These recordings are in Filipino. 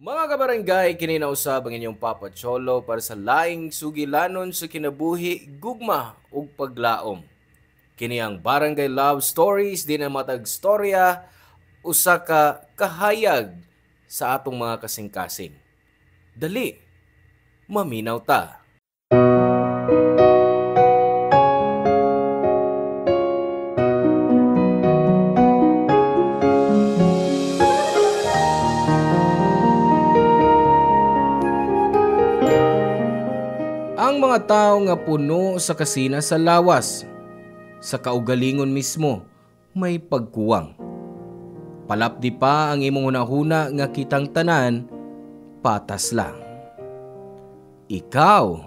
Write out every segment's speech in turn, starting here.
Mga kabarangay, kininausab ang inyong Papa Cholo para sa laing sugilanon sa kinabuhi, gugma ug paglaom. Kini ang Barangay Love Stories din ang matag storya usa ka kahayag sa atong mga kasing-kasing. Dali, maminaw ta. Ang mga tao nga puno sa kasina sa lawas, sa kaugalingon mismo, may pagkuwang. Palapdi pa ang imong hunahuna nga kitang tanan, patas lang. Ikaw,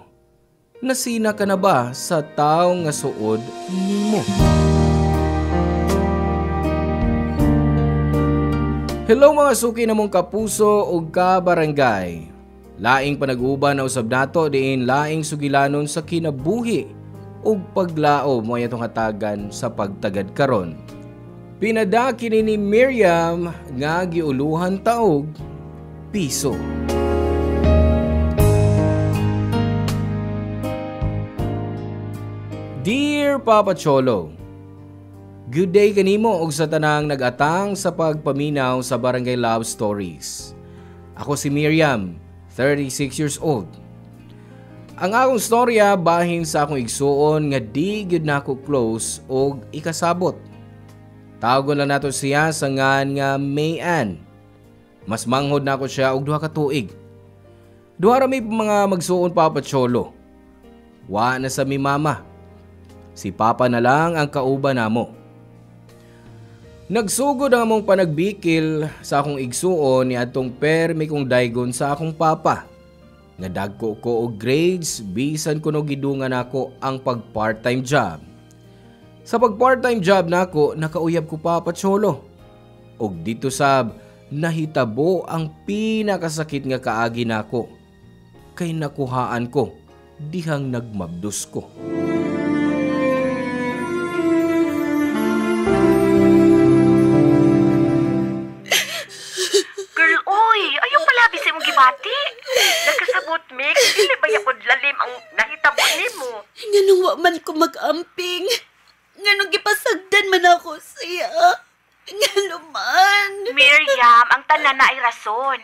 nasina ka na ba sa tao nga suod nimo? Hello mga suki namong kapuso ug kabarangay. Laing panag-uban na usab nato diin laing sugilanon sa kinabuhi ug paglaom mo atong hatagan sa pagtagad karon. Pinadaki ni Miriam nga giuluhan taog piso. Dear Papa Cholo, good day kanimo ug sa tanang nag-atang sa pagpaminaw sa Barangay Love Stories. Ako si Miriam, 36 years old. Ang akong storya bahin sa akong igsuon nga di gyud nako close og ikasabot. Tawagon lang nato siya sa ngan nga Mayan. Mas manghod nako siya og duha ka tuig. Duha ra mi mga magsuon Papa Cholo. Wa na sa mi mama. Si Papa na lang ang kauban namo. Nagsugod ang among panagbikil sa akong igsuon ni adtong permi kong daygon sa akong papa. Nga dagko ko og grades bisan kuno gidungan nako ang pag part-time job. Sa pag part-time job nako nakauyab ko Papa Cholo. Og dito sab nahitabo ang pinakasakit nga kaagi nako. Kay nakuhaan ko dihang nagmabdos ko. Gibati, nagkasabot mix, dili ba yakod lalim ang nahitabo nimo? Nganong wa man ko mag-amping. Nganong gipasagdan man ako siya. Ngano man. Miriam, ang tanan na ay rason.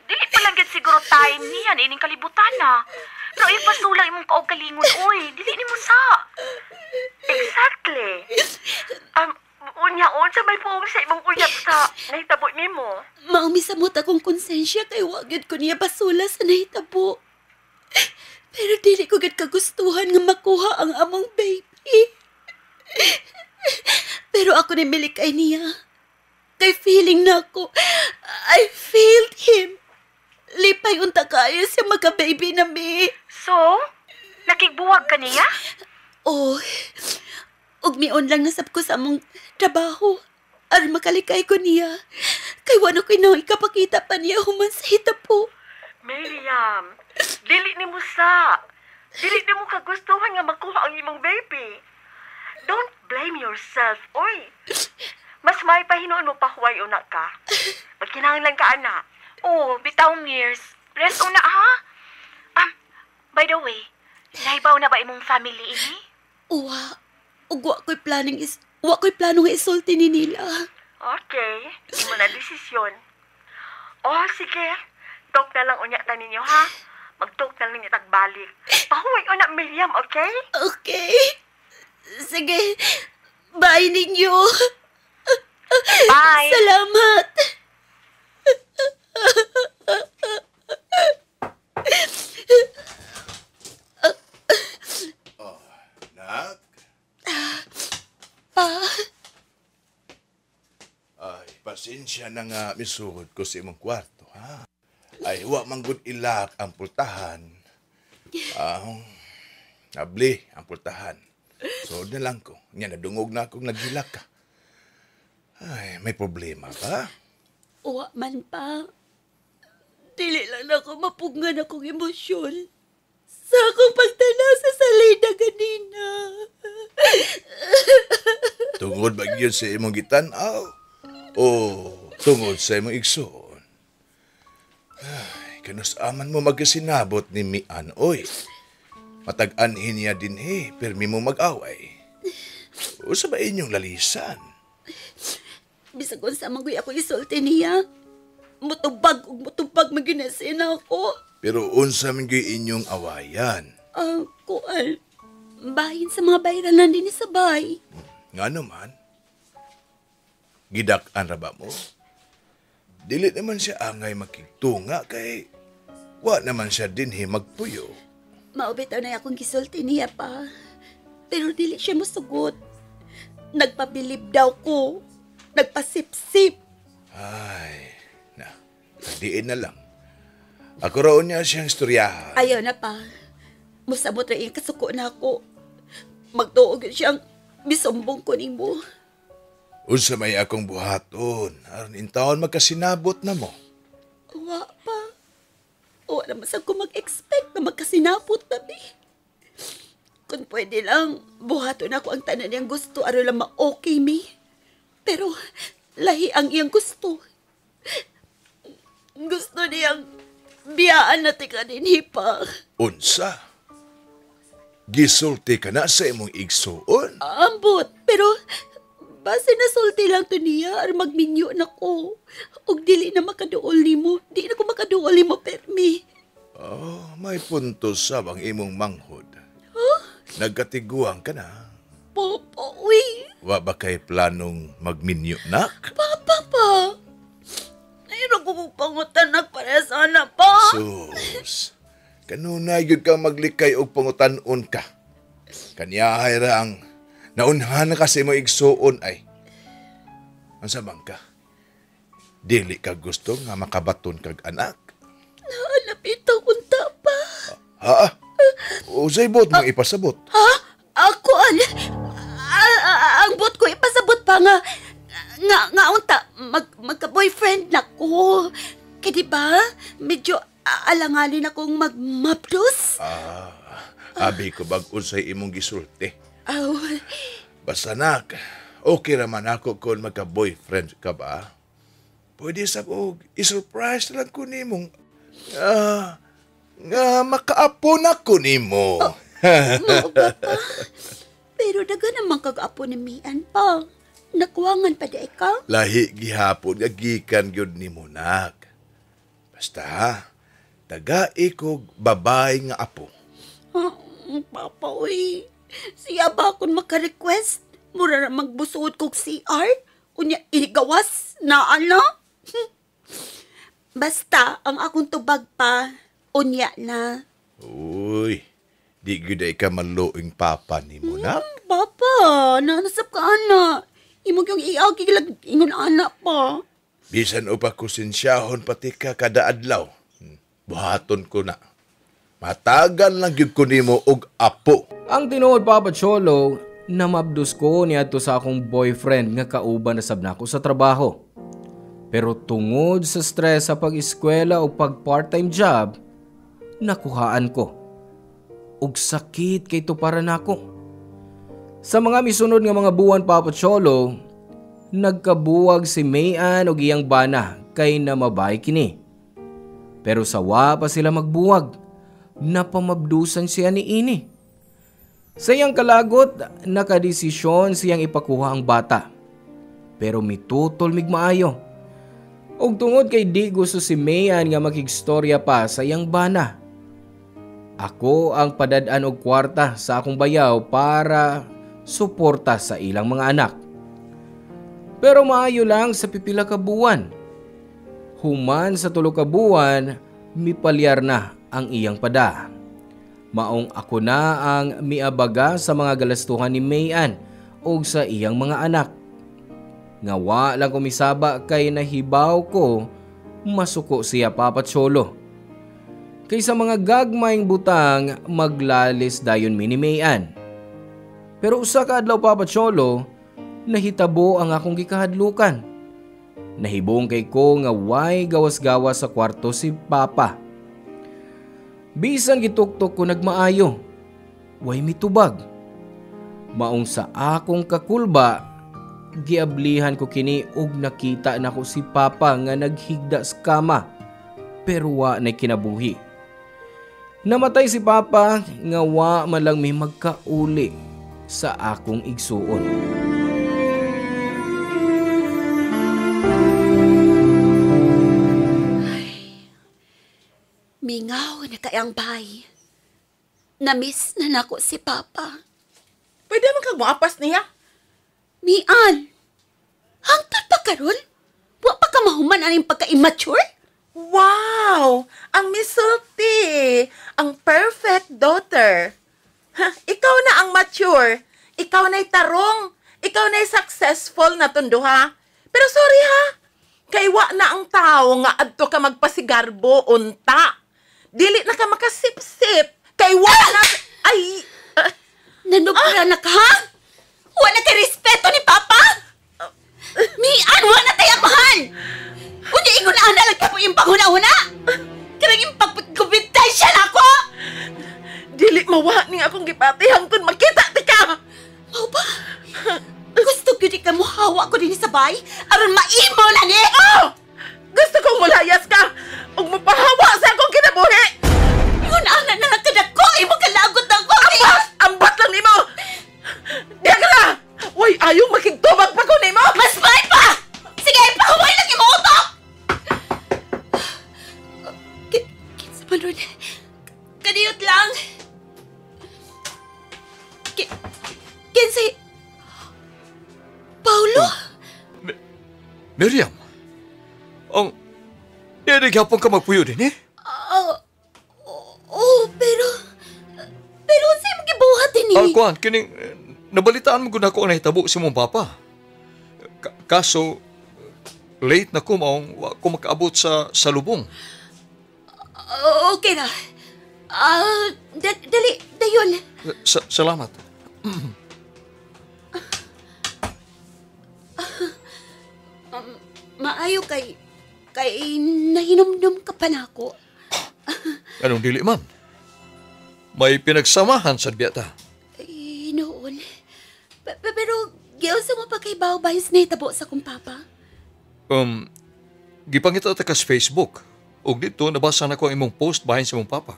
Dili pa lang gid siguro time niyan ining kalibutan na. Pero ipasulang imong kaugalingon, oy, dili nimo sa. Exactly. Unya-on sa may puong sa imong uyab sa nahitabo nimo. Maumisamot akong konsensya kay wagid ko niya basula sa nahitabo. Pero dili ko gid kagustuhan nga makuha ang among baby. Pero ako ni milikay niya. Kay feeling na ako, I failed him. Lipay unta kaya siya magka-baby na mi. So, nakigbuwag ka niya? Oh, ug mion lang nasab ko sa among trabaho. Aron makalikay ko niya. Kay wano ko nang ikapakita pa niya human sa hitapo. Miriam, dili ni mo sa. Dili ni mo kagustuhan nga makuha ang imong baby. Don't blame yourself, oy. Mas may pahinuon mo pahuway una ka. Magkinahanglan ka, ana. Oh, bitawng years. Rest una, ha? By the way, naibaw na ba imong family ini? Uwa. Ug wa ko'y planong isulti ni nila. Okay, imo na desisyon. Oh, sige. Talk na lang unya ta ninyo, ha? Mag-talk na lang niya tagbalik. Pahuway una, Miriam, okay? Okay. Sige. Bye ninyo. Bye. Salamat. Nak? Pa? Ay, pasensya na nga misugod ko sa imong kwarto, ha? Ay, wa manggod ilak ang pultahan. Nabli ang pultahan. So, na lang ko. Nga, nadungog na akong naghilak ka. Ay, may problema ba? Uwa man pa. Dili lang ako mapungan akong emosyon sa akong pagtanaw sa salida ganina. Tungod ba yun sa imong gitanaw? O tungod sa imong igsoon? kanus aman mo magkasinabot ni Mian, oy. Matag-anhin niya din permi mo mag-away. Usa ba inyong lalisan? Bisag kung sa magoy ako isulti niya. Mutubag ug mutubag maginasin ako. Pero unsa man gyud inyong awayan? Kuan. Bahin sa mga bayranan din sa bay. Nga naman. Gidak-an ra ba mo? Dili naman siya angay makigtunga kay wa naman siya dinhi magpuyo. Maubitaw na akong gisulti niya pa. Pero dili siya musugot. Nagpabilib daw ko. Nagpasip-sip. Ay, diin na lang. Ako raon niya siyang istoryahan. Ayaw na pa. Musabot ra yung kasuko na ako. Magtuog siyang bisumbong ko nimo. Unsa may akong buhaton, aron intawon magkasinabot na mo. Wa pa. Wa naman sa ko mag-expect na magkasinapot na mi. Kung pwede lang, buhaton ako ang tanan niyang gusto aron lang ma-okay mi. Pero lahi ang iyang gusto. Gusto niyang biyaan natin ka din hipa. Unsa? Gisulti ka na sa imong igsuon? Ambot, pero base na sulti lang to niya ar magminyo na ko. Og dili na makaduol nimo, di na ko makaduol nimo permi. Oh, may punto sa bang imong manghod. Nagkatiguang ka na. Papa, uy. Wa ba kay planong magminyo nak? Papa pa. Mayroon ko pangutan para sana pa. Sus, kanunay yun ka maglikay og pangutan-on ka. Kanyahay ra ang naunhan na kasi mo igsuon ay. Ang sabang ka? Dili ka gusto nga makabaton kag anak? Nahanap ito unta pa. Ha? Usay bot mo ipasabot. Ha? Ako ang bot ko ipasabot pa nga unta magka-boyfriend na ko. Kaya diba, medyo alanganin akong magmapdos. Abi ko bag unsay imong gisulti. Aw, Basta nak, okay raman ako kung magka-boyfriend ka ba? Pwede sabog, isurprise lang ko nimong nga makaapo na ko nimo. mao ba pa? Pero daga naman kag-apo ni Mian pa. Nakuwangan pa di ikaw? Lahi gihapon nga gikan gyud nimo nak. Basta taga ikog babae nga apo. Papa, uy. Siya ba akong maka-request? Mura na magbusuod kong CR? Unya, inigawas na ano? Basta, ang akong tubag pa, unya na. Uy, di gyud ay ka maluing papa nimo nak. Papa, nanasap ka, ana. Imog yung iagi lang ingon anak pa. Bisan upa ko sinsyahon pati ka kada adlaw. Buhaton ko na. Matagal lang gyud ko nimo og apo. Ang tinuod Papa Cholo, namabdos ko niadto sa akong boyfriend nga kauban na sab nako sa trabaho. Pero tungod sa stress sa pag-eskwela o pag part-time job, nakuhaan ko. Og sakit kay to para nako. Sa mga misunod nga mga buwan Papa Cholo, nagkabuwag si Mayan og iyang bana kay namabay kini. Pero sawa pa sila magbuwag, napamabdusan siya ni ini. Sa iyang kalagot, nakadesisyon siyang ipakuha ang bata. Pero mitutol mig maayo. Og tungod kay di gusto si Mayan nga makigstorya pa sa iyang bana. Ako ang padadaan og kwarta sa akong bayaw para suporta sa ilang mga anak. Pero maayo lang sa pipila ka buwan. Human sa 3 ka buwan, mipalyar na ang iyang pada. Maong ako na ang miabaga sa mga galastuhan ni Mayan o sa iyang mga anak. Ngawa lang kumisaba kay nahibaw ko masuko siya Papa Cholo. Kaysa mga gagmayng butang maglalis dayon mi ni Mayan. Pero usa ka adlaw Papa Cholo, nahitabo ang akong gikahadlukan. Nahibong kay ko nga way gawas-gawas sa kwarto si Papa. Bisan gituktok ko nagmaayo, way mitubag. Maong sa akong kakulba, giablihan ko kini og nakita nako si Papa nga naghigda sa kama. pero wa na kinabuhi. Namatay si Papa nga wa man lang may magkauli sa akong igsuon. Mingaw na kayang bay. Namiss na nako si Papa. Pwede man kag moapas niya. Mian, hangtod pa karon? Wa pa ka mahuman aning pagka-immature? Wow! Ang misulti! Ang perfect daughter! Ha, ikaw na ang mature. Ikaw na'y tarong. Ikaw na'y successful na tunduha. Pero sorry ha, kay wa na ang tao nga adto ka magpasigarbo unta. Dili na ka makasip-sip. Kay wa na... Ay... Nanubra na ka, ha? Wa na kay respeto ni Papa? Mian, wa na tayang mahal! Kundi ingon na lang ka po yung panghuna-huna! Karang yung pagpagkubintensya na ako! Dili mawa ni akong gipatihang kung makita ti ka. Mau ba? Gusto ko di ka mo hawa ko din sa bay aron maimo na ni! Oh! Gusto kong mulayas ka ug mapahawa sa akong kinabuhi. Ingon na lang ka ko! Imo kalagot na ko! Ambat lang nimo. Diagra! Uy, ayong makigtubag pa ko nimo. Mas bay pa! Sige, pahuway lang yung utok! Kinsa man ron? Kaniyot lang! Kinsa... Paulo? Miriam, ang nirigapon ka magpuyo din eh? Pero sa'yo magibuhat din eh. Kuan, kining nabalitaan mo gud ako na hitabo si mong papa. Kaso late na ko maong wa ko makaabot sa lubong. Okay na. Dali, dayon. Salamat. Maayo kay nahinomdom ka pa na ako. Anong dili man? May pinagsamahan sa biyata. Ay, noon. Pero, giyosa mo pa kay Bao Bayos na hitabo sa kong papa? Gipangita ta ka sa Facebook. Og dito, nabasa na ko ang imong post bahin sa imong papa.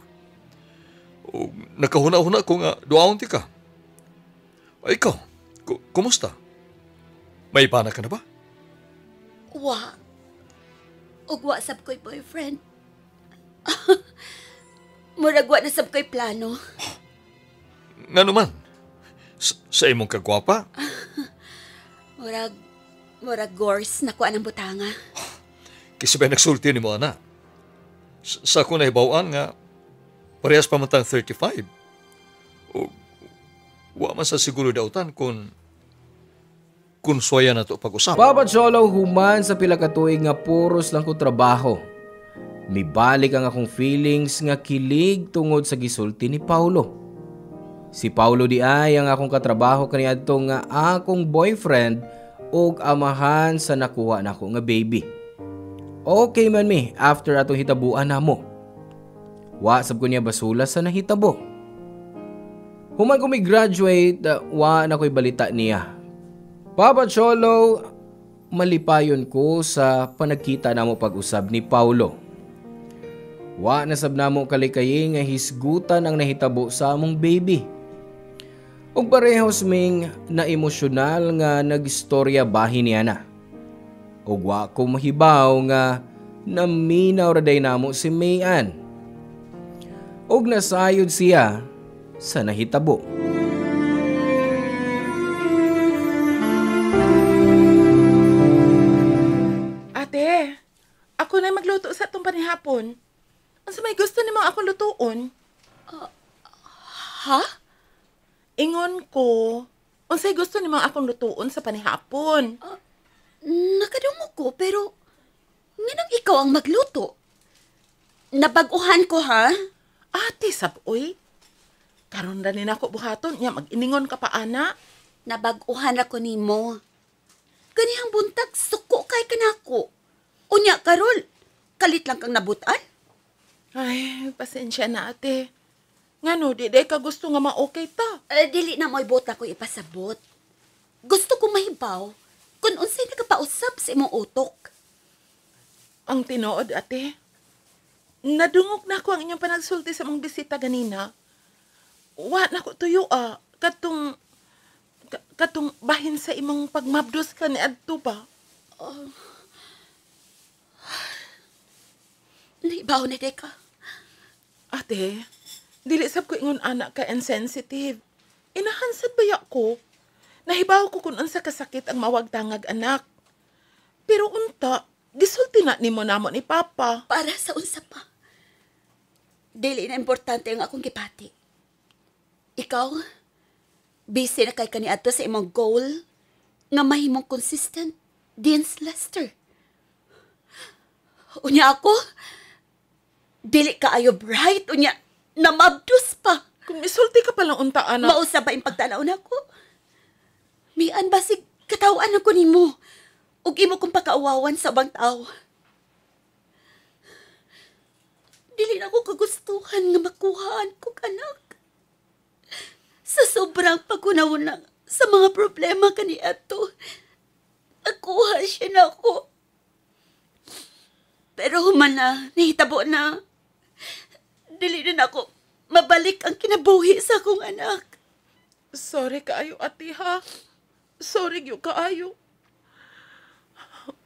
Og nakahuna-huna ko nga, duaon ti ka. Ay, ikaw, kumusta? May pana ka na ba? Wa. Og wa sab ko'y boyfriend. Murag wa na sab ko'y plano. Nga naman, sa imong kagwapa? Murag gors na kuha ng butanga. Kisabay nagsulti ni mo, ana. Sa ako na ibawaan nga, parehas pa man tang 35. O, wa man sa siguro dautan kung suwaya na to pag-usap. Papa Cholo human sa pila ka tuig nga puros lang ko trabaho. Mibalik ang akong feelings nga kilig tungod sa gisulti ni Paulo. Si Paulo di ay ang akong katrabaho kaniadto nga akong boyfriend ug amahan sa nakuha nako nga baby. Okay man mi after atong hitabuan namo. Wa sab ko niya basula sa nahitabo. Human ko mi graduate, wa na ko'y balita niya. Papa Cholo, malipayon ko sa panagkita namo pag-usab ni Paulo. Wa na sab namo kalikayi nga hisgutan ang nahitabo sa among baby. Ug parehas ming na emosyonal nga nagistorya bahin niya na. Ug wa ko mahibaw nga naminaw ra day namo si Mayan. Ug nasayod siya sa nahitabo. Ate, ako na magluto sa itong panihapon. Ang may gusto ni mga akong lutuon. Ha? Ingon ko, unsay gusto ni mga akong lutuon sa panihapon. Nakadungo ko, pero nganong ikaw ang magluto? Nabaguhan ko, ha? Ate, saboy. Karon na rin ako buhaton. Nya, mag-iningon ka pa, ana. Nabaguhan ako nimo. Ganihang buntag, suko kay kanako. Unya, Karol, kalit lang kang nabutan? Ay, pasensya na, ate. Ngano, di ka gusto nga ma-okay ta. Dili na mo'y bota ko ipasabot. Gusto ko mahibaw kung unsay nagapausap sa imong utok. Ang tinuod, ate. Nadungog na ako ang inyong panagsulti sa mga bisita ganina. Wa na ko tuyo katong bahin sa imong pagmabdos ka ni adto ba? Naibaw na ka. Ate, dili sab ko ingon anak ka insensitive. Inahansad baya ko. Nahibaw ko kung unsa kasakit ang mawagtangag anak. Pero unta, gisulti na nimo namo ni Papa. Para sa unsa pa. Dili na importante ang akong gipati. Ikaw, busy na kay kaniadto sa imong goal nga mahimong consistent Dean's Lester. Unya ako, dili kaayo bright, unya namabdos pa. Kung misulti ka palang unta anak. Mausa ba yung pagtanaw na ko? Mian ba si katawaan ako nimo? Ug imo kong pakauwawan sa ubang tao. Dili na ako kagustuhan nga makuhaan ko anak. Sa sobrang pagkunawon sa mga problema kaniadto, nakuha siya na ako. Pero human na, nahitabo na. Dili na ako mabalik ang kinabuhi sa akong anak. Sorry kaayo, ate, ha? Sorry gyud kaayo.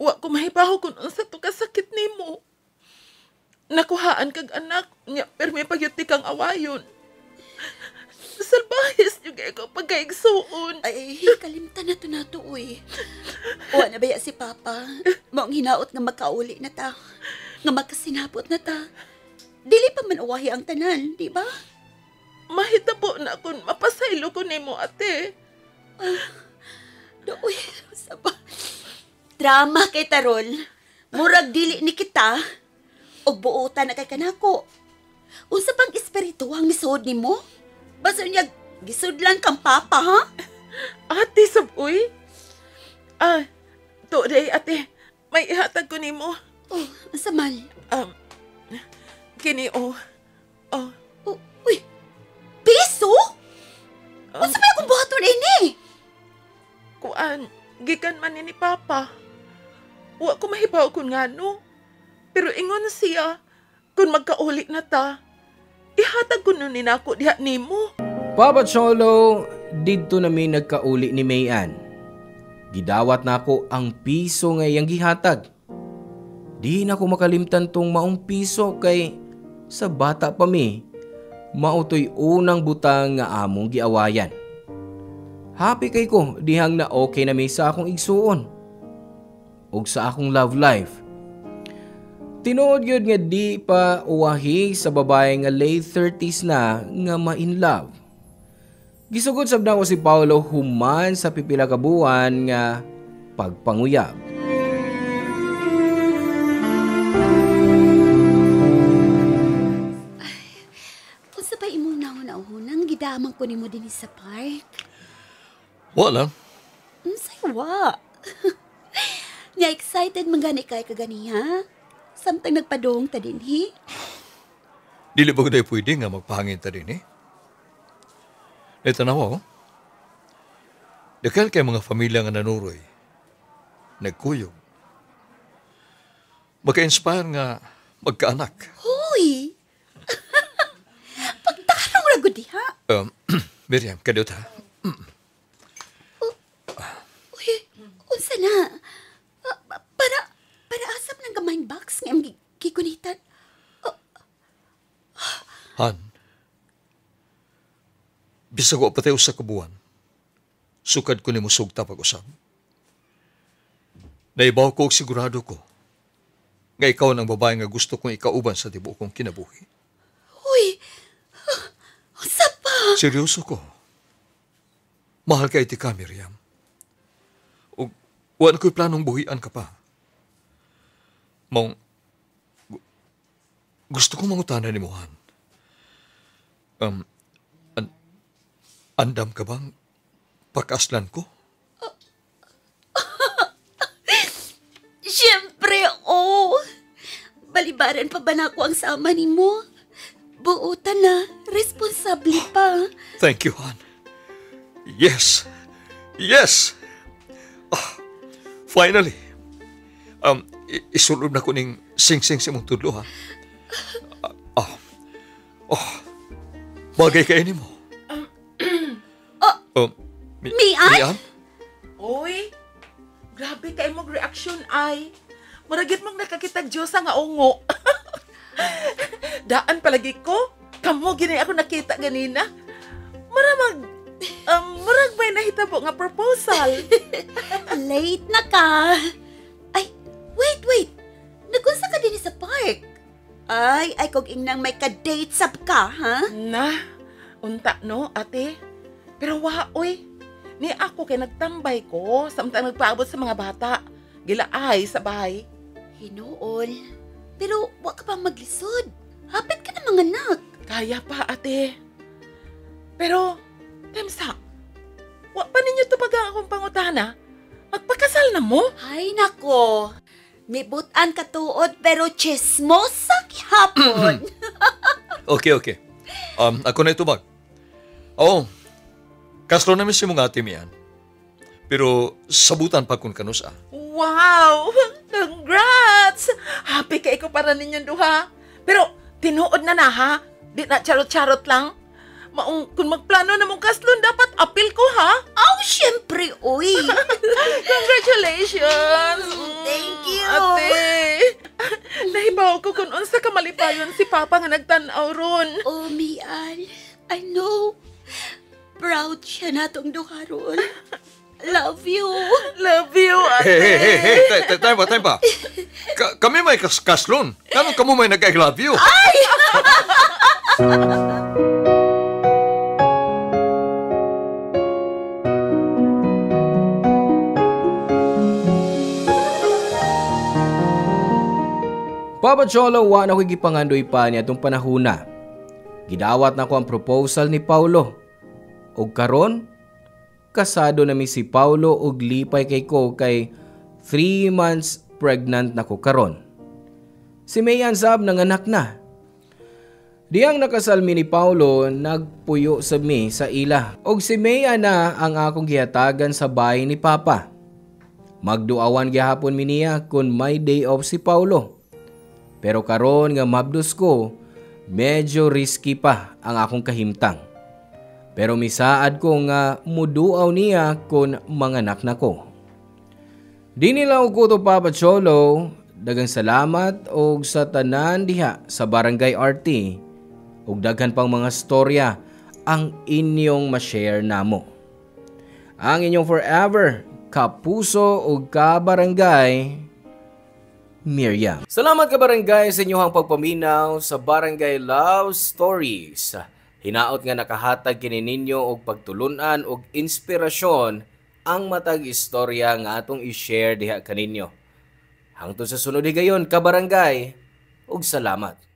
Wa ko mahibaw kung unsa to kasakit nimo. Nakuhaan kag anak nya pero may pagyuti kang awayon. Salbahis yung ikaw pagkaigsuon. Ay, kalimtan na to nato, uy. Wa na baya si Papa. Maong hinaot nga makauli na ta. Nga makasinabot na ta. Dili pa man uwahi ang tanan, di ba? Mahitabo na kung mapasaylo ko nimo, ate. Uy, saba. Drama kay Tarol. Murag dili ni kita. O buutan na kay kanako. Unsa pang espiritu ang misod nimo? Basta niya gisudlan kang Papa, ha? Ate, saboy. Today, ate. May ihatag ko nimo. Oh, asa man? Kini, oh. Uy, piso? Unsa ba akong buhaton ini? Kuan, gikan man ni Papa. Wa ko mahibaw kung ngano. Pero ingon siya, kung magkauli na ta, ihatag ko nun ninako diha nimo. Papa Cholo, didto namin nagkauli ni Mayan. Gidawat na ako ang piso nga iyang gihatag. Di na ako makalimtan tong maong piso kay sa bata pa mi, mautoy unang butang nga among giawayan. Happy kay ko dihang na okay na may sa akong igsuon. Ug sa akong love life. Tinuod yun nga di pa uwahi sa babae nga late 30s na nga ma-in love. Gisugod sab na ko si Paolo human sa pipila ka buwan nga pagpanguyab. Unsa ba imong nahuna-hunang gidamang ko nimo dinhi sa park? Wala. Unsay wa? Nya excited man gani kay kaganiha? Samtang nagpadong ta dinhi? Dili ba kuday pwede nga magpahangin ta din eh? Tanawa ko. Dakal kay mga pamilya nga nanuroy. Nagkuyog. Maka-inspire nga magkaanak. Hoy! Pagtarong ragod diha. Miriam, kadot ha? Uy, unsa na? Para asap ng gamayng box nga ang gigunitan. Han, bisag ko patay usa ka buwan, sukad ko ni mo sugta pag-usab. Naibaw ko og sigurado ko nga ikaw ang babae nga gusto kong ikauban sa tibuok kong kinabuhi. Uy, unsa pa? Seryoso ko. Mahal kay ti ka, Miriam. Ug wala ko'y planong buhian ka pa. Mong, gusto kong mangutanan ni Mohan. Andam ka bang pagkaslan ko? Siyempre, balibaran pa ba na ako ang sama ni mo? Buutan na, responsable pa. Thank you, Han. Yes. Yes. Finally. Isulod na ko ning sing-sing sa mong tudlo, ha? bagay kay nimo. Oh, Mian? Mian? Uy, grabe kay mong reaksyon ay. Maragit mong nakakita Diyos nga ungo. Daan palagi ko. Kamo gini ako nakita ganina. Murag may nahitabo nga proposal. Late na ka. Ay, wait. Nagunsa ka din sa park. Ay, kung ingnang may ka-date sab ka, ha? Na, unta no, ate. Pero oy. Ni ako kay nagtambay ko samtang nagpaabot sa mga bata. Gilaay sa bahay. Hinuol. Pero wa ka pa maglisod. Hapit ka na mga anak. Kaya pa, ate. Pero, Temsa, wa pa ninyo tumagang akong pangutana? Magpakasal na mo? Ay, nako. May butan ka tuod pero chismosa hapon. Okay. Ako na itubag. Oo. Kaslo namin si mong ate Mian. Pero sabutan pa kung kanusa. Wow! Congrats! Happy kay ko para ninyong duha. Pero, tinuod na ha? Di na charot-charot lang? Kung magplano na mong kaslon, dapat apil ko, ha? Aw, syempre, uy. Congratulations! Thank you. Ate! Nahibaw ko kung unsa ka malipayon si Papa nga nagtanaw ron. Oh, Mian. I know. Proud siya natong duha ron. Love you. Love you, ate! Hey, time pa. Kami may kaslon. Ganun kamo may nag-I love you. Papa Cholo, wa na ko gipangandoy pa niya itong panahuna. Gidawat na ko ang proposal ni Paulo. Og karon, kasado na mi si Paulo og lipay kay ko kay 3 months pregnant na ko karon. Si Mayan sab nanganak na. Diyang nakasal mi ni Paulo, nagpuyo sa mi sa ila. Og si Maya na ang akong gihatagan sa bahay ni Papa. Magduawan gihapon mi niya kung may day off si Paulo. Pero karon nga mabdos ko, medyo risky pa ang akong kahimtang. Pero misaad ko nga muduaw niya kung manganak na ko. Di nila ko to Papa Cholo, dagang salamat og sa tanan diha sa Barangay RT ug daghan pang mga storya ang inyong ma-share namo. Ang inyong forever kapuso ug kabarangay Miriam. Salamat ka barangay sa inyong pagpaminaw sa Barangay Love Stories. Hinaot nga nakahatag kini ninyo og pagtulunan og inspirasyon ang matag istorya nga atong i-share diha kaninyo. Hangtod sa sunod higayon ka barangay ug salamat.